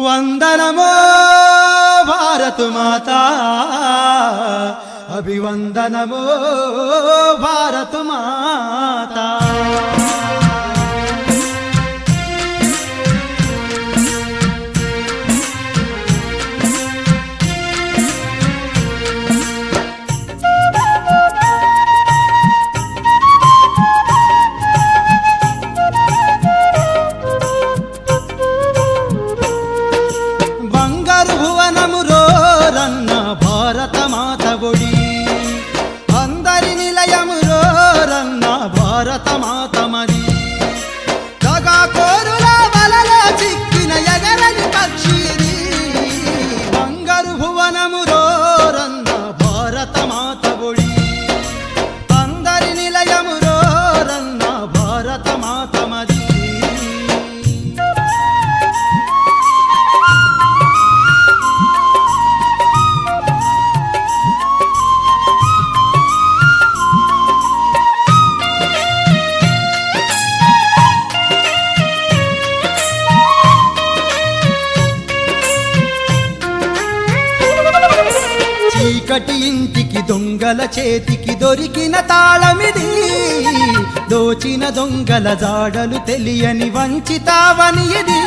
వందనమో భారత మాతా, అభివందనమో భారత మాతా. భారత మాత ఒడి అందరి నిలయము రన్న భారత మాత మరి. దగా కోరుల వలలో చిక్కిన ఎగరని పక్షిది, బంగారు భువనము రన్న భారత మాత ఒడి అందరి నిలయము రన్న భారత మాత మరి. చీకటి ఇంటికి దొంగల చేతికి దొరికిన తాళమిది, దోచిన దొంగల జాడలు తెలియని వంచితావని ఇది.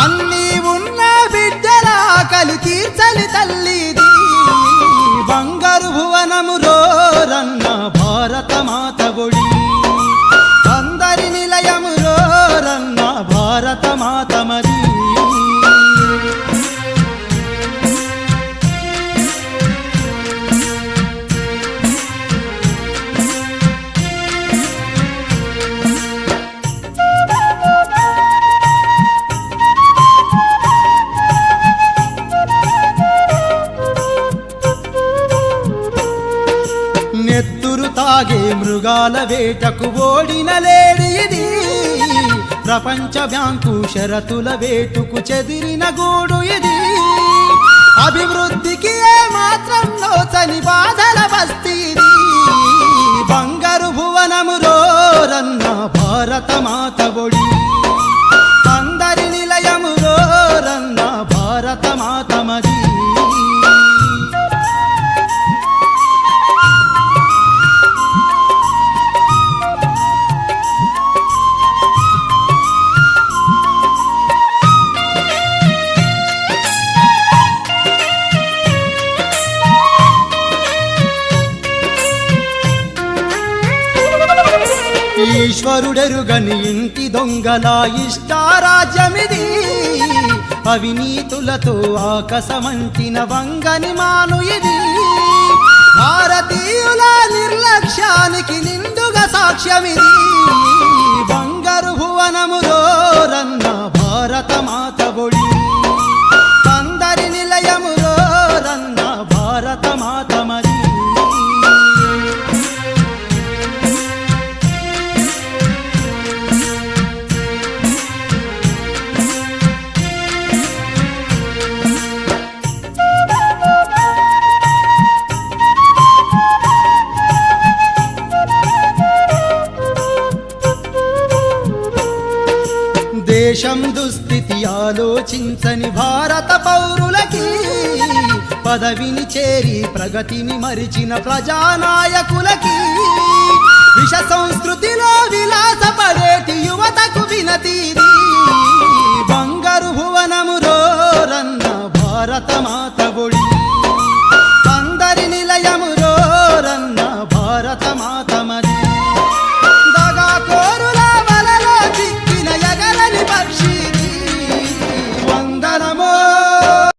అన్నీ ఉన్న బిడ్డల ఆకలి తీర్చలి తల్లిది, బంగారు భువనము రన్న భారత మాత ఒడి అందరి నిలయము రన్న భారత మాత మరి. నెత్తురు తాగే మృగాల వేటకు ఓడిన లేడి ఇది, ప్రపంచ బ్యాంకు షరతుల వేటుకు చెదిరిన గూడు ఇది. అభివృద్ధికి ఏ మాత్రం లోచని బాధల బస్తీది, బంగారు భువనము రన్న భారత మాత ఒడి అందరి నిలయము రన్న భారత మాత మరి. ఈశ్వరుడెరుగని ఇంటి దొంగల ఇష్టారాజ్యమిది, అవినీతులతో ఆకాశమంటిన వంగని మాను ఇది. భారతీయుల నిర్లక్ష్యానికి నిండుగా సాక్ష్యమిది, బంగారు భువనము రన్న భారత మాత ఒడి అందరి నిలయము రన్న భారత మాత మరి. దేశం దుస్థితి ఆలోచించని భారత పౌరులకి, పదవిని చేరి ప్రగతిని మరిచిన ప్రజానాయకులకి, విష సంస్కృతిలో విలాసపడేటి యువతకు వినతీది, బంగారు భువనము రన్న భారత మాత ఒడి అందరి నిలయము రన్న భారత మాత.